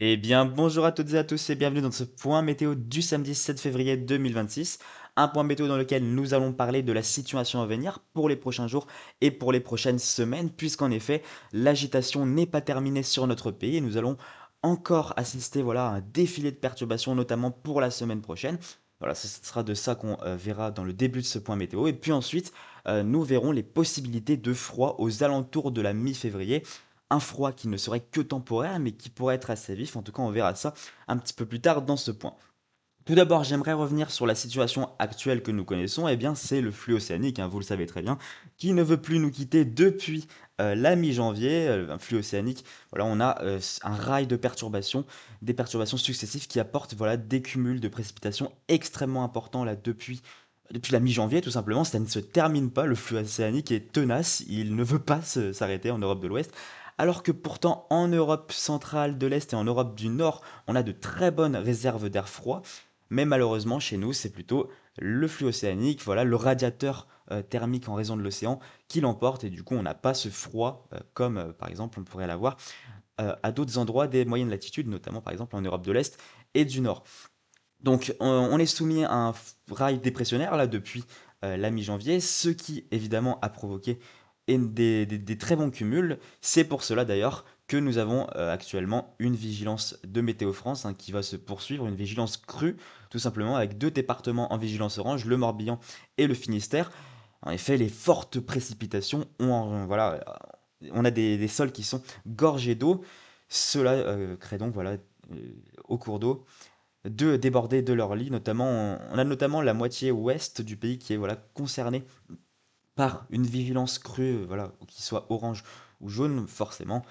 Eh bien, bonjour à toutes et à tous et bienvenue dans ce point météo du samedi 7 février 2026. Un point météo dans lequel nous allons parler de la situation à venir pour les prochains jours et pour les prochaines semaines, puisqu'en effet, l'agitation n'est pas terminée sur notre pays et nous allons encore assister voilà, à un défilé de perturbations, notamment pour la semaine prochaine. Voilà, ce sera de ça qu'on verra dans le début de ce point météo. Et puis ensuite, nous verrons les possibilités de froid aux alentours de la mi-février, un froid qui ne serait que temporaire, mais qui pourrait être assez vif. En tout cas, on verra ça un petit peu plus tard dans ce point. Tout d'abord, j'aimerais revenir sur la situation actuelle que nous connaissons. Eh bien, c'est le flux océanique, hein, vous le savez très bien, qui ne veut plus nous quitter depuis la mi-janvier. Un flux océanique, voilà, on a un rail de perturbations, des perturbations successives qui apportent voilà, des cumuls de précipitations extrêmement importants là, depuis la mi-janvier, tout simplement. Ça ne se termine pas, le flux océanique est tenace, il ne veut pas s'arrêter en Europe de l'Ouest. Alors que pourtant, en Europe centrale, de l'Est et en Europe du Nord, on a de très bonnes réserves d'air froid. Mais malheureusement, chez nous, c'est plutôt le flux océanique, voilà, le radiateur thermique en raison de l'océan qui l'emporte. Et du coup, on n'a pas ce froid comme, par exemple, on pourrait l'avoir à d'autres endroits des moyennes latitudes, notamment, par exemple, en Europe de l'Est et du Nord. Donc, on est soumis à un rail dépressionnaire, là, depuis la mi-janvier, ce qui, évidemment, a provoqué des très bons cumuls. C'est pour cela, d'ailleurs, que nous avons actuellement une vigilance de Météo France hein, qui va se poursuivre, une vigilance crue, tout simplement, avec deux départements en vigilance orange, le Morbihan et le Finistère. En effet, les fortes précipitations voilà, on a des sols qui sont gorgés d'eau. Cela crée donc, voilà, au cours d'eau, de déborder de leur lit, notamment, on a notamment la moitié ouest du pays qui est voilà, concernée par une vigilance crue, voilà, qu'il soit orange ou jaune, forcément.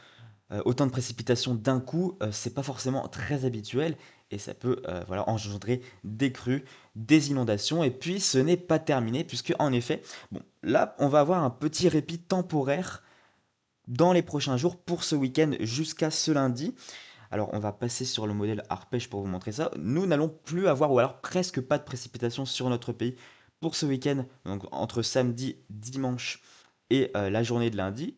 Autant de précipitations d'un coup, c'est pas forcément très habituel et ça peut voilà, engendrer des crues, des inondations. Et puis ce n'est pas terminé, puisque en effet, bon, là, on va avoir un petit répit temporaire dans les prochains jours pour ce week-end jusqu'à ce lundi. Alors, on va passer sur le modèle Arpège pour vous montrer ça. Nous n'allons plus avoir, ou alors presque pas de précipitations sur notre pays pour ce week-end, donc entre samedi, dimanche et la journée de lundi,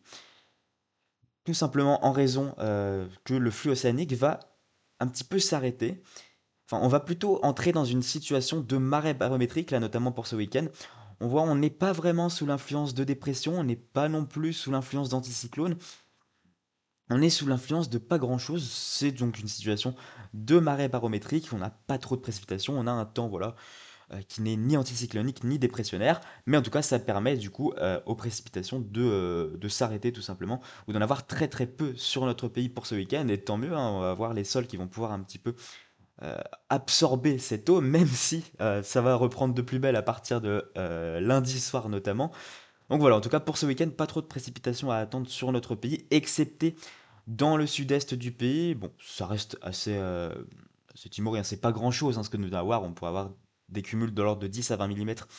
tout simplement en raison que le flux océanique va un petit peu s'arrêter. Enfin, on va plutôt entrer dans une situation de marée barométrique, là notamment pour ce week-end. On voit, on n'est pas vraiment sous l'influence de dépression, on n'est pas non plus sous l'influence d'anticyclone. On est sous l'influence de pas grand-chose, c'est donc une situation de marée barométrique, on n'a pas trop de précipitations, on a un temps voilà, qui n'est ni anticyclonique ni dépressionnaire, mais en tout cas ça permet du coup aux précipitations de s'arrêter tout simplement, ou d'en avoir très très peu sur notre pays pour ce week-end, et tant mieux, hein, on va avoir les sols qui vont pouvoir un petit peu euh, absorber cette eau, même si ça va reprendre de plus belle à partir de lundi soir notamment. Donc voilà, en tout cas pour ce week-end, pas trop de précipitations à attendre sur notre pays, excepté dans le sud-est du pays. Bon, ça reste assez timoré, hein, c'est pas grand-chose hein, ce que nous allons avoir. On pourrait avoir des cumuls de l'ordre de 10 à 20 millimètres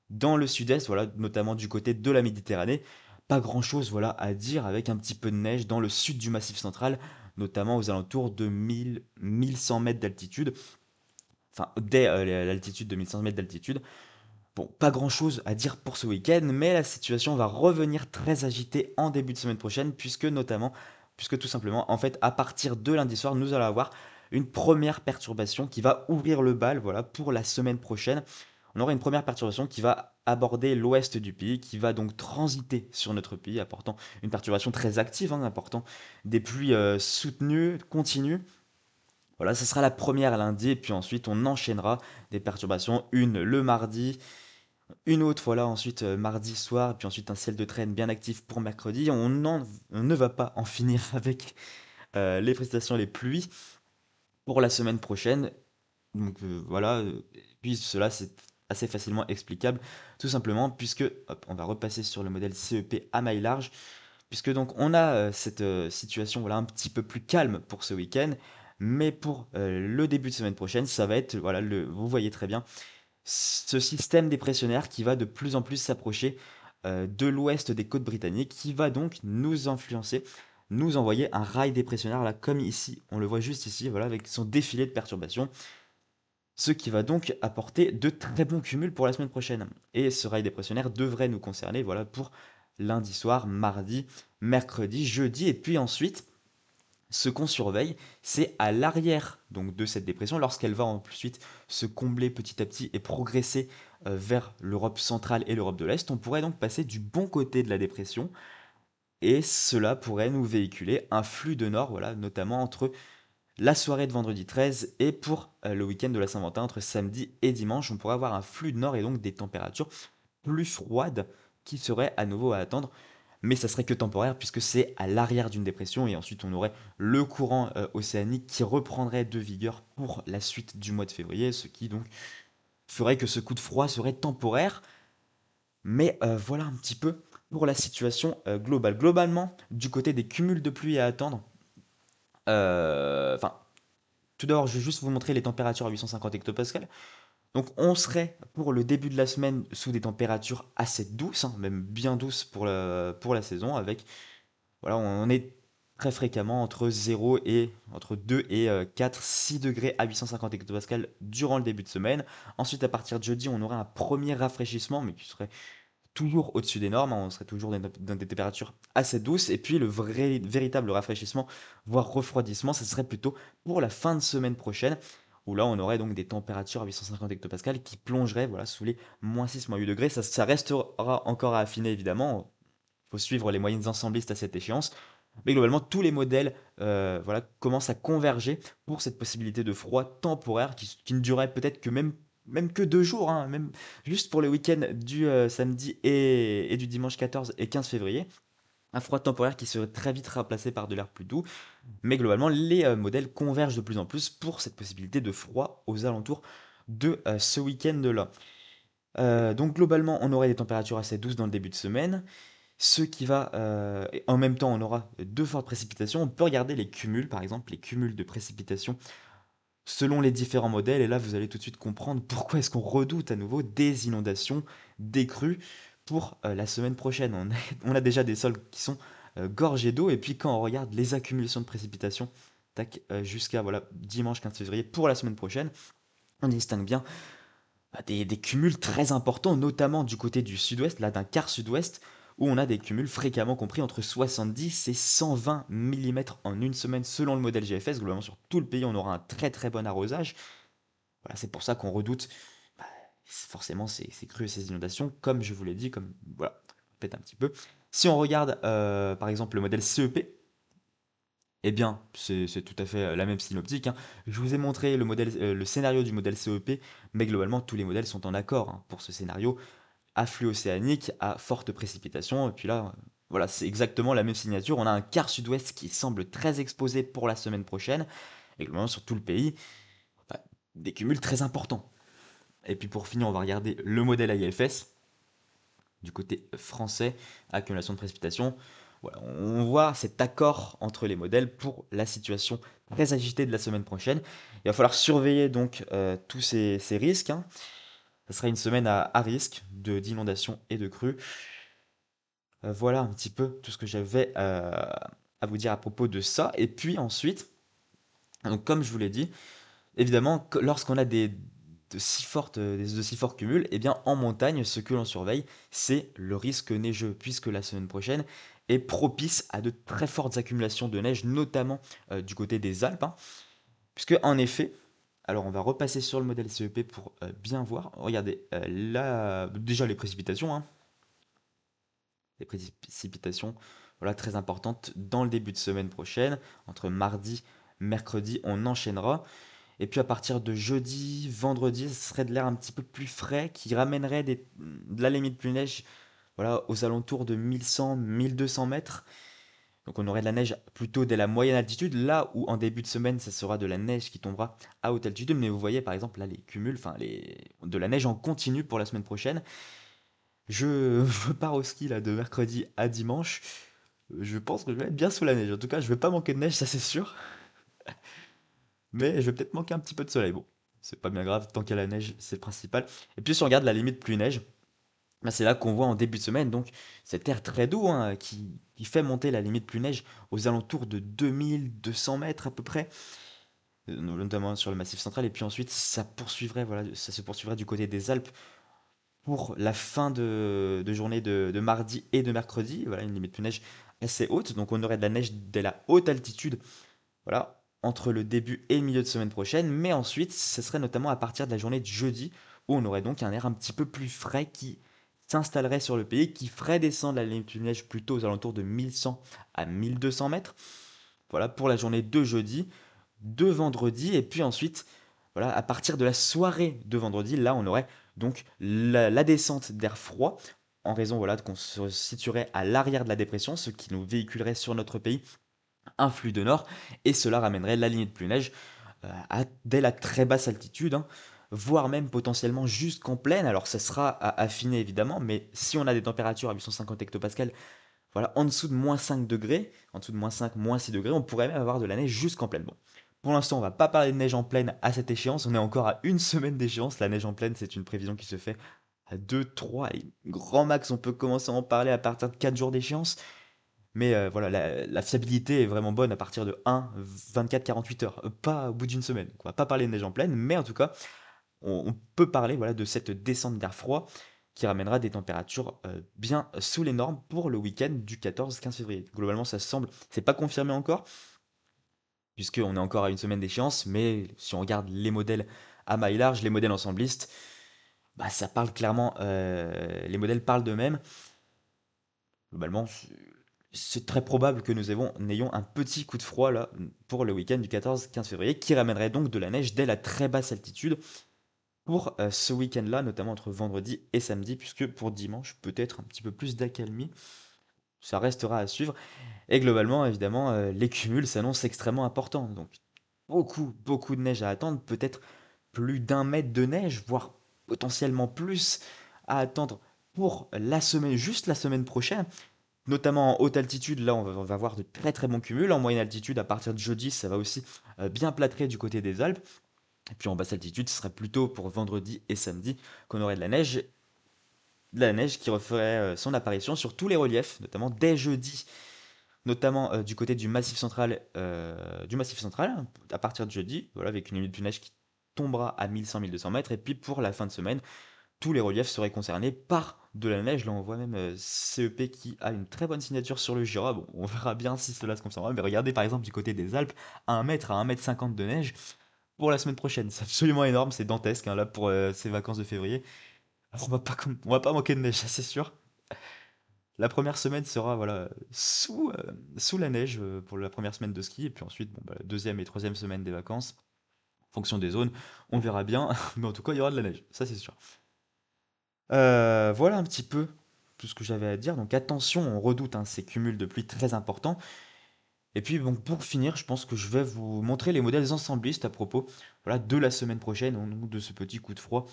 dans le sud-est, voilà, notamment du côté de la Méditerranée. Pas grand-chose voilà, à dire avec un petit peu de neige dans le sud du Massif central, notamment aux alentours de 1000-1100 mètres d'altitude, enfin dès l'altitude de 1100 mètres d'altitude. Bon, pas grand-chose à dire pour ce week-end, mais la situation va revenir très agitée en début de semaine prochaine, puisque tout simplement, en fait, à partir de lundi soir, nous allons avoir une première perturbation qui va ouvrir le bal, voilà, pour la semaine prochaine. On aura une première perturbation qui va aborder l'ouest du pays, qui va donc transiter sur notre pays, apportant une perturbation très active, hein, apportant des pluies soutenues, continues. Voilà, ce sera la première lundi, et puis ensuite on enchaînera des perturbations, une le mardi, une autre, voilà, ensuite mardi soir, et puis ensuite un ciel de traîne bien actif pour mercredi. On ne va pas en finir avec les prestations, les pluies pour la semaine prochaine. Donc voilà, puis cela c'est assez facilement explicable, tout simplement puisque, hop, on va repasser sur le modèle CEP à maille large, puisque donc on a cette situation voilà, un petit peu plus calme pour ce week-end, mais pour le début de semaine prochaine, ça va être, voilà, vous voyez très bien, ce système dépressionnaire qui va de plus en plus s'approcher de l'ouest des côtes britanniques, qui va donc nous influencer, nous envoyer un rail dépressionnaire, là, comme ici, on le voit juste ici, voilà, avec son défilé de perturbations, ce qui va donc apporter de très bons cumuls pour la semaine prochaine. Et ce rail dépressionnaire devrait nous concerner, voilà, pour lundi soir, mardi, mercredi, jeudi, et puis ensuite, Ce qu'on surveille, c'est à l'arrière donc de cette dépression, lorsqu'elle va ensuite se combler petit à petit et progresser vers l'Europe centrale et l'Europe de l'Est, on pourrait donc passer du bon côté de la dépression et cela pourrait nous véhiculer un flux de nord, voilà, notamment entre la soirée de vendredi 13 et pour le week-end de la Saint-Valentin, entre samedi et dimanche, on pourrait avoir un flux de nord et donc des températures plus froides qui seraient à nouveau à attendre, mais ça serait que temporaire puisque c'est à l'arrière d'une dépression et ensuite on aurait le courant océanique qui reprendrait de vigueur pour la suite du mois de février, ce qui donc ferait que ce coup de froid serait temporaire. Mais voilà un petit peu pour la situation globale. Globalement, du côté des cumuls de pluie à attendre, enfin, tout d'abord, je vais juste vous montrer les températures à 850 hectopascales. Donc, on serait pour le début de la semaine sous des températures assez douces, hein, même bien douces pour la saison, avec, voilà, on est très fréquemment entre 0 et entre 2 et 4, 6 degrés à 850 hectopascales durant le début de semaine. Ensuite, à partir de jeudi, on aurait un premier rafraîchissement, mais qui serait toujours au-dessus des normes, hein, on serait toujours dans des températures assez douces. Et puis le véritable rafraîchissement, voire refroidissement, ce serait plutôt pour la fin de semaine prochaine, où là on aurait donc des températures à 850 hectopascales qui plongeraient voilà, sous les -6, -8 degrés. Ça restera encore à affiner évidemment, il faut suivre les moyennes ensembliste à cette échéance. Mais globalement, tous les modèles voilà, commencent à converger pour cette possibilité de froid temporaire qui ne durerait peut-être que même que 2 jours, hein, même juste pour le week-end du samedi et du dimanche 14 et 15 février. Un froid temporaire qui serait très vite remplacé par de l'air plus doux. Mais globalement, les modèles convergent de plus en plus pour cette possibilité de froid aux alentours de ce week-end-là. Donc globalement, on aurait des températures assez douces dans le début de semaine. Ce qui va, et en même temps, on aura de fortes précipitations. On peut regarder les cumuls, par exemple, les cumuls de précipitations selon les différents modèles. Et là, vous allez tout de suite comprendre pourquoi est-ce qu'on redoute à nouveau des inondations, des crues pour la semaine prochaine. On a déjà des sols qui sont gorgés d'eau. Et puis quand on regarde les accumulations de précipitations, tac, jusqu'à voilà, dimanche 15 février pour la semaine prochaine, on distingue bien des cumuls très importants, notamment du côté du sud-ouest, là d'un quart sud-ouest, où on a des cumuls fréquemment compris entre 70 et 120 mm en une semaine selon le modèle GFS. Globalement, sur tout le pays, on aura un très très bon arrosage. Voilà, c'est pour ça qu'on redoute bah, forcément ces crues et ces inondations, comme je vous l'ai dit, comme voilà, répète un petit peu. Si on regarde par exemple le modèle CEP, eh bien, c'est tout à fait la même synoptique, hein. Je vous ai montré le scénario du modèle CEP, mais globalement, tous les modèles sont en accord hein, pour ce scénario. Afflux océanique à forte précipitation. Et puis là, voilà, c'est exactement la même signature. On a un quart sud-ouest qui semble très exposé pour la semaine prochaine. Et globalement, sur tout le pays, bah, des cumuls très importants. Et puis pour finir, on va regarder le modèle IFS du côté français, accumulation de précipitations. Voilà, on voit cet accord entre les modèles pour la situation très agitée de la semaine prochaine. Il va falloir surveiller donc tous ces risques, hein. Ça sera une semaine à risque d'inondation et de crues. Voilà un petit peu tout ce que j'avais à vous dire à propos de ça. Et puis ensuite, donc comme je vous l'ai dit, évidemment, lorsqu'on a de si forts cumuls, eh bien en montagne, ce que l'on surveille, c'est le risque neigeux, puisque la semaine prochaine est propice à de très fortes accumulations de neige, notamment du côté des Alpes, hein. Puisque en effet, alors on va repasser sur le modèle CEP pour bien voir. Regardez, là, déjà les précipitations, hein, des précipitations voilà, très importantes dans le début de semaine prochaine. Entre mardi, mercredi, on enchaînera. Et puis à partir de jeudi, vendredi, ce serait de l'air un petit peu plus frais qui ramènerait de la limite plus neige voilà, aux alentours de 1100, 1200 mètres. Donc on aurait de la neige plutôt dès la moyenne altitude, là où en début de semaine, ça sera de la neige qui tombera à haute altitude. Mais vous voyez par exemple là les cumuls, de la neige en continu pour la semaine prochaine. Je pars au ski là de mercredi à dimanche. Je pense que je vais être bien sous la neige. En tout cas, je vais pas manquer de neige, ça c'est sûr. Mais je vais peut-être manquer un petit peu de soleil. Bon, c'est pas bien grave, tant qu'il y a la neige, c'est le principal. Et puis si on regarde la limite pluie-neige, bah, c'est là qu'on voit en début de semaine, donc cet air très doux hein, qui fait monter la limite pluie-neige aux alentours de 2200 mètres à peu près, notamment sur le Massif central. Et puis ensuite, voilà, ça se poursuivrait du côté des Alpes pour la fin de journée de mardi et de mercredi. Voilà, une limite de neige assez haute. Donc on aurait de la neige dès la haute altitude voilà, entre le début et le milieu de semaine prochaine, mais ensuite, ce serait notamment à partir de la journée de jeudi, où on aurait donc un air un petit peu plus frais qui s'installerait sur le pays, qui ferait descendre la limite du neige plutôt aux alentours de 1100 à 1200 mètres. Voilà pour la journée de jeudi, de vendredi, et puis ensuite, voilà, à partir de la soirée de vendredi, là, on aurait donc la descente d'air froid, en raison voilà, qu'on se situerait à l'arrière de la dépression, ce qui nous véhiculerait sur notre pays un flux de nord, et cela ramènerait la lignée de pluie neige dès la très basse altitude, hein, voire même potentiellement jusqu'en plaine. Alors ça sera à affiner évidemment, mais si on a des températures à 850 hectopascales, voilà, en dessous de moins 5 degrés, en dessous de moins 5, moins 6 degrés, on pourrait même avoir de la neige jusqu'en plaine. Bon, pour l'instant, on va pas parler de neige en plaine à cette échéance, on est encore à une semaine d'échéance. La neige en plaine, c'est une prévision qui se fait à 2, 3 et grand max, on peut commencer à en parler à partir de 4 jours d'échéance. Mais voilà, la fiabilité est vraiment bonne à partir de 1, 24, 48 heures, pas au bout d'une semaine. Donc on va pas parler de neige en plaine, mais en tout cas, on peut parler voilà, de cette descente d'air froid qui ramènera des températures bien sous les normes pour le week-end du 14-15 février. Globalement, ça semble, c'est pas confirmé encore, puisqu'on est encore à une semaine d'échéance, mais si on regarde les modèles à maille large, les modèles ensemblistes, bah, ça parle clairement, les modèles parlent d'eux-mêmes. Globalement, c'est très probable que n'ayons un petit coup de froid là pour le week-end du 14-15 février qui ramènerait donc de la neige dès la très basse altitude pour ce week-end-là, notamment entre vendredi et samedi, puisque pour dimanche, peut-être un petit peu plus d'accalmie. Ça restera à suivre. Et globalement, évidemment, les cumuls s'annoncent extrêmement importants. Donc beaucoup de neige à attendre, peut-être plus d'1 mètre de neige, voire potentiellement plus à attendre pour la semaine, juste la semaine prochaine. Notamment en haute altitude, là on va voir de très très bons cumuls. En moyenne altitude, à partir de jeudi, ça va aussi bien plâtrer du côté des Alpes. Et puis en basse altitude, ce serait plutôt pour vendredi et samedi qu'on aurait de la neige qui referait son apparition sur tous les reliefs, notamment dès jeudi, notamment du massif central, à partir de jeudi, voilà, avec une limite de neige qui tombera à 1100-1200 mètres. Et puis pour la fin de semaine, tous les reliefs seraient concernés par de la neige. Là, on voit même CEP qui a une très bonne signature sur le Jura. Bon, on verra bien si cela se confirmera. Mais regardez par exemple du côté des Alpes, à 1 mètre à 1,50 m de neige pour la semaine prochaine. C'est absolument énorme, c'est dantesque hein, là pour ces vacances de février. Alors, on va pas manquer de neige, ça c'est sûr. La première semaine sera voilà, sous la neige pour la première semaine de ski. Et puis ensuite, bon, bah, la deuxième et troisième semaine des vacances, en fonction des zones, on verra bien. Mais en tout cas, il y aura de la neige, ça c'est sûr. Voilà un petit peu tout ce que j'avais à dire. Donc attention, on redoute hein, ces cumuls de pluie très importants. Et puis bon, pour finir, je pense que je vais vous montrer les modèles ensemblistes à propos voilà, de la semaine prochaine, ou de ce petit coup de froid,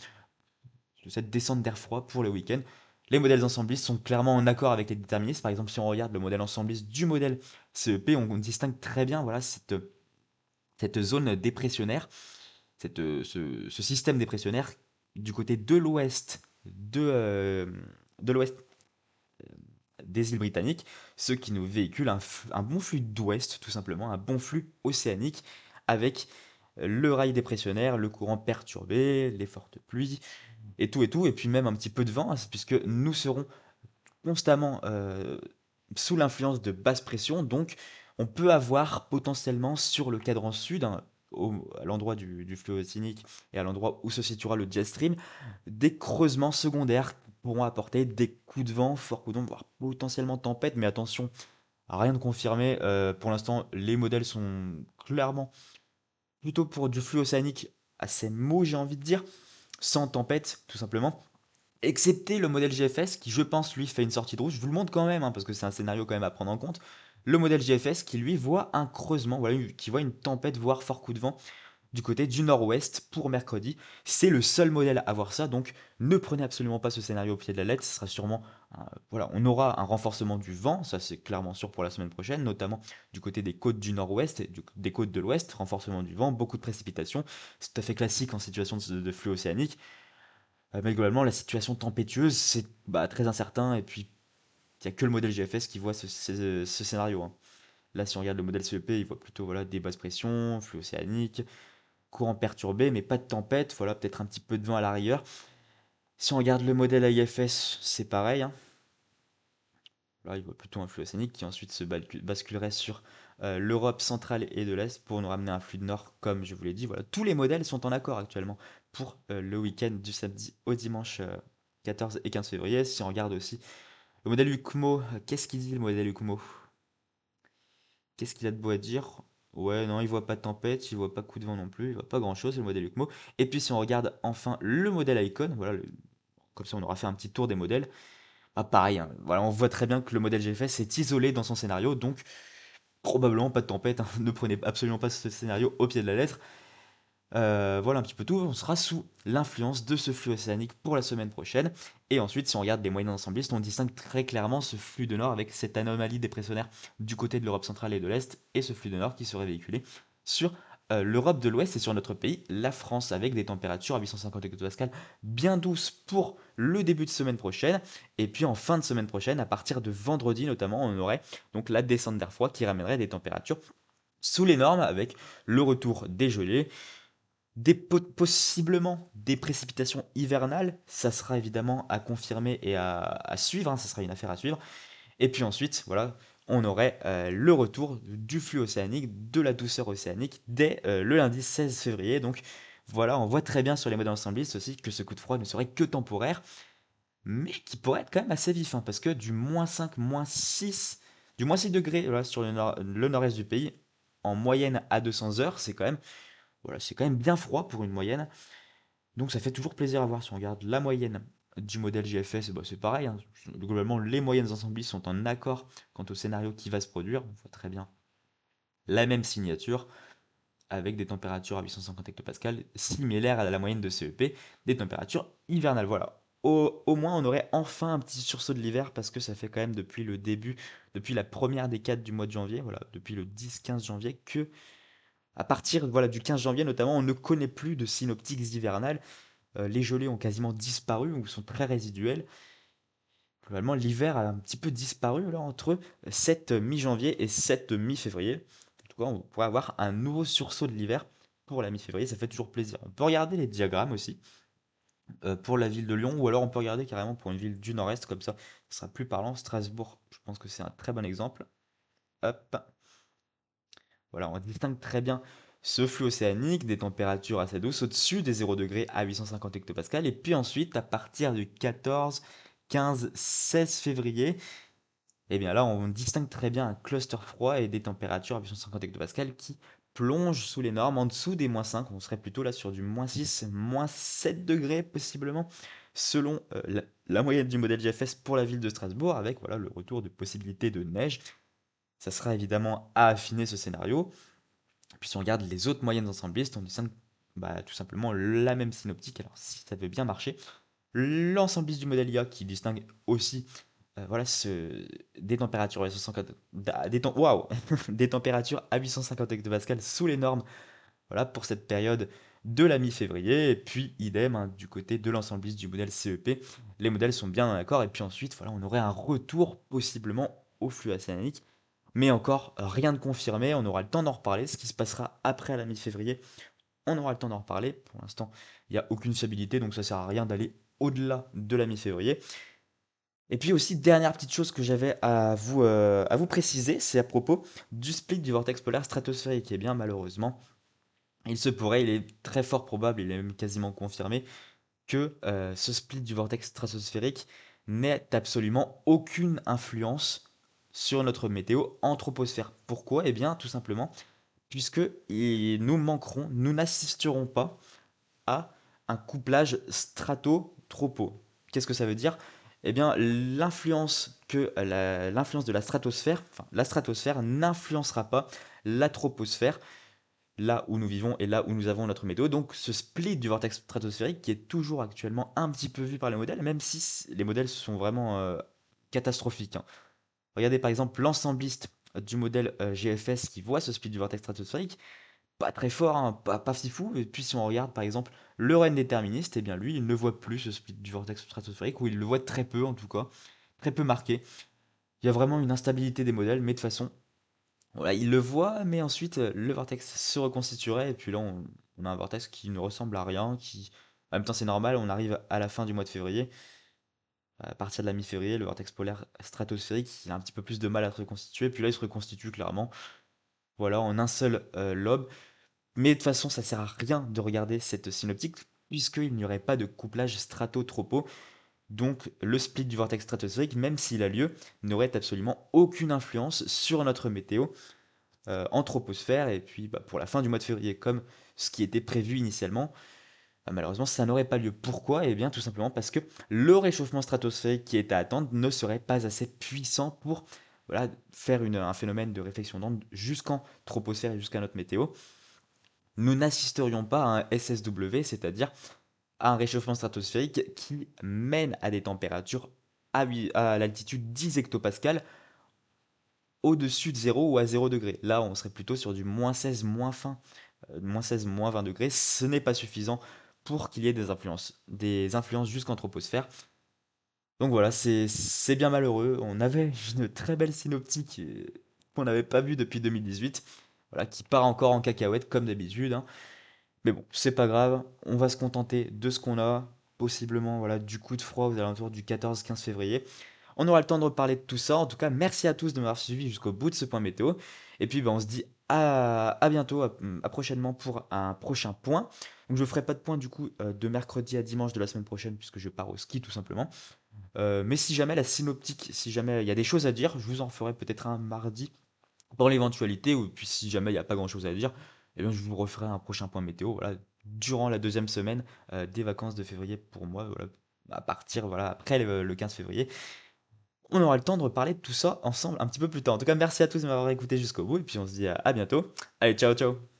de cette descente d'air froid pour le week-end. Les modèles ensemblistes sont clairement en accord avec les déterministes. Par exemple, si on regarde le modèle ensembliste du modèle CEP, on distingue très bien voilà, cette zone dépressionnaire, ce système dépressionnaire du côté de l'ouest des îles britanniques, ce qui nous véhicule un bon flux d'ouest, tout simplement, un bon flux océanique, avec le rail dépressionnaire, le courant perturbé, les fortes pluies, et tout, et puis même un petit peu de vent, hein, puisque nous serons constamment sous l'influence de basse pression, donc on peut avoir potentiellement sur le cadran sud, hein, à l'endroit du flux océanique et à l'endroit où se situera le jet stream, des creusements secondaires qui pourront apporter des coups de vent, forts coups de vent, voire potentiellement tempête, mais attention, rien de confirmé. Pour l'instant, les modèles sont clairement plutôt pour du flux océanique assez mou, j'ai envie de dire, sans tempête, tout simplement. Excepté le modèle GFS qui, je pense, lui, fait une sortie de route. Je vous le montre quand même, hein, parce que c'est un scénario quand même à prendre en compte. Le modèle GFS qui, lui, voit un creusement, voilà, qui voit une tempête, voire fort coup de vent du côté du nord-ouest pour mercredi. C'est le seul modèle à voir ça, donc ne prenez absolument pas ce scénario au pied de la lettre. Ce sera sûrement, voilà, on aura un renforcement du vent, ça c'est clairement sûr pour la semaine prochaine, notamment du côté des côtes du nord-ouest et des côtes de l'ouest, renforcement du vent, beaucoup de précipitations. C'est tout à fait classique en situation de flux océanique. Mais globalement, la situation tempétueuse, c'est bah, très incertain, et puis il n'y a que le modèle GFS qui voit ce scénario, hein. Là, si on regarde le modèle CEP, il voit plutôt voilà, des basses pressions, flux océanique, courant perturbé, mais pas de tempête, voilà, peut-être un petit peu de vent à la rigueur. Si on regarde le modèle IFS, c'est pareil, hein. Là, il voit plutôt un flux océanique qui ensuite se basculerait sur l'Europe centrale et de l'Est pour nous ramener un flux de nord, comme je vous l'ai dit. Voilà, tous les modèles sont en accord actuellement pour le week-end du samedi au dimanche 14 et 15 février. Si on regarde aussi le modèle UCMO, qu'est-ce qu'il dit le modèle UCMO? Qu'est-ce qu'il a de beau à dire? Ouais, non, il voit pas de tempête, il voit pas coup de vent non plus, il voit pas grand-chose, c'est le modèle UCMO. Et puis si on regarde enfin le modèle Icon, voilà, comme ça on aura fait un petit tour des modèles. Ah, pareil, hein, voilà, on voit très bien que le modèle GFS est isolé dans son scénario, donc probablement pas de tempête, hein. Ne prenez absolument pas ce scénario au pied de la lettre. Voilà un petit peu tout. On sera sous l'influence de ce flux océanique pour la semaine prochaine. Et ensuite, si on regarde les moyennes ensemblistes, on distingue très clairement ce flux de nord avec cette anomalie dépressionnaire du côté de l'Europe centrale et de l'Est, et ce flux de nord qui serait véhiculé sur l'Europe de l'Ouest et sur notre pays, la France, avec des températures à 850 hectopascales bien douces pour le début de semaine prochaine. Et puis en fin de semaine prochaine, à partir de vendredi notamment, on aurait donc la descente d'air froid qui ramènerait des températures sous les normes avec le retour des gelées, possiblement des précipitations hivernales, ça sera évidemment à confirmer et à suivre, hein, ça sera une affaire à suivre. Et puis ensuite, voilà, on aurait le retour du flux océanique, de la douceur océanique dès le lundi 16 février. Donc voilà, on voit très bien sur les modèles ensembles aussi que ce coup de froid ne serait que temporaire, mais qui pourrait être quand même assez vif, hein, parce que du -5, -6, du -6 degrés voilà, sur le nord-est du pays, en moyenne à 200 heures, c'est quand même voilà, c'est quand même bien froid pour une moyenne. Donc ça fait toujours plaisir à voir si on regarde la moyenne du modèle GFS, bah, c'est pareil, hein. Globalement, les moyennes ensemblées sont en accord quant au scénario qui va se produire. On voit très bien la même signature avec des températures à 850 hectopascales similaires à la moyenne de CEP, des températures hivernales. Voilà. Au moins, on aurait enfin un petit sursaut de l'hiver parce que ça fait quand même depuis le début, depuis la première décade du mois de janvier, voilà, depuis le 10-15 janvier, que à partir voilà, du 15 janvier notamment, on ne connaît plus de synoptiques hivernales. Les gelées ont quasiment disparu ou sont très résiduelles. Globalement, l'hiver a un petit peu disparu là, entre 7 mi-janvier et 7 mi-février. En tout cas, on pourrait avoir un nouveau sursaut de l'hiver pour la mi-février, ça fait toujours plaisir. On peut regarder les diagrammes aussi pour la ville de Lyon, ou alors on peut regarder carrément pour une ville du nord-est, comme ça, ce sera plus parlant. Strasbourg, je pense que c'est un très bon exemple. Hop, voilà, on distingue très bien ce flux océanique, des températures assez douces, au-dessus des 0 degrés à 850 hectopascales. Et puis ensuite, à partir du 14, 15, 16 février, eh bien là, on distingue très bien un cluster froid et des températures à 850 hectopascales qui plongent sous les normes, en dessous des -5. On serait plutôt là sur du -6, -7 degrés possiblement, selon la moyenne du modèle GFS pour la ville de Strasbourg, avec voilà, le retour de possibilités de neige. Ça sera évidemment à affiner ce scénario. Puis si on regarde les autres moyennes ensemblistes, on distingue bah, tout simplement la même synoptique. Alors si ça veut bien marcher, l'ensembliste du modèle IA qui distingue aussi voilà, des températures à 850, waouh, des températures à 850 hectopascales sous les normes voilà, pour cette période de la mi-février. Et puis idem hein, du côté de l'ensembliste du modèle CEP. Les modèles sont bien en accord. Et puis ensuite, voilà, on aurait un retour possiblement au flux océanique mais encore rien de confirmé, on aura le temps d'en reparler. Ce qui se passera après la mi-février, on aura le temps d'en reparler. Pour l'instant, il n'y a aucune stabilité, donc ça sert à rien d'aller au-delà de la mi-février. Et puis aussi, dernière petite chose que j'avais à vous préciser, c'est à propos du split du vortex polaire stratosphérique. Et bien malheureusement, il se pourrait, il est très fort probable, il est même quasiment confirmé, que ce split du vortex stratosphérique n'ait absolument aucune influence sur notre météo en troposphère. Pourquoi? Eh bien, tout simplement, puisque nous manquerons, nous n'assisterons pas à un couplage strato-tropo. Qu'est-ce que ça veut dire? Eh bien, l'influence de la stratosphère, enfin, la stratosphère n'influencera pas la troposphère là où nous vivons et là où nous avons notre météo. Donc ce split du vortex stratosphérique qui est toujours actuellement un petit peu vu par les modèles, même si les modèles sont vraiment catastrophiques, hein. Regardez par exemple l'ensembliste du modèle GFS qui voit ce split du vortex stratosphérique, pas très fort, hein, pas si fou. Et puis si on regarde par exemple le REN déterministe, eh bien lui il ne voit plus ce split du vortex stratosphérique, ou il le voit très peu en tout cas, très peu marqué. Il y a vraiment une instabilité des modèles, mais de toute façon, voilà, il le voit, mais ensuite le vortex se reconstituerait, et puis là on a un vortex qui ne ressemble à rien, qui en même temps c'est normal, on arrive à la fin du mois de février, à partir de la mi-février, le vortex polaire stratosphérique il a un petit peu plus de mal à se reconstituer, puis là il se reconstitue clairement, voilà, en un seul lobe. Mais de toute façon, ça sert à rien de regarder cette synoptique, puisqu'il n'y aurait pas de couplage strato-tropo. Donc le split du vortex stratosphérique, même s'il a lieu, n'aurait absolument aucune influence sur notre météo en troposphère. Et puis bah, pour la fin du mois de février, comme ce qui était prévu initialement, bah, malheureusement ça n'aurait pas lieu. Pourquoi? Eh bien tout simplement parce que le réchauffement stratosphérique qui est à attendre ne serait pas assez puissant pour voilà, faire un phénomène de réflexion d'onde jusqu'en troposphère et jusqu'à notre météo. Nous n'assisterions pas à un SSW, c'est-à-dire à un réchauffement stratosphérique qui mène à des températures à l'altitude 10 hectopascales au-dessus de 0 ou à 0 degré. Là, on serait plutôt sur du moins 16, moins fin, moins 16, moins 20 degrés. Ce n'est pas suffisant pour qu'il y ait des influences jusqu'en troposphère. Donc voilà, c'est bien malheureux. On avait une très belle synoptique qu'on n'avait pas vue depuis 2018, voilà, qui part encore en cacahuète comme d'habitude, hein. Mais bon, c'est pas grave, on va se contenter de ce qu'on a, possiblement voilà, du coup de froid aux alentours du 14-15 février. On aura le temps de reparler de tout ça. En tout cas, merci à tous de m'avoir suivi jusqu'au bout de ce point météo. Et puis, ben, on se dit à bientôt, à prochainement pour un prochain point. Donc, je ferai pas de point du coup de mercredi à dimanche de la semaine prochaine puisque je pars au ski tout simplement. Mais si jamais la synoptique, si jamais il y a des choses à dire, je vous en ferai peut-être un mardi dans l'éventualité, ou puis si jamais il n'y a pas grand-chose à dire, eh bien, je vous referai un prochain point météo, voilà, durant la deuxième semaine des vacances de février pour moi, voilà, à partir, voilà, après le 15 février. On aura le temps de reparler de tout ça ensemble un petit peu plus tard. En tout cas, merci à tous de m'avoir écouté jusqu'au bout, et puis on se dit à bientôt. Allez, ciao, ciao!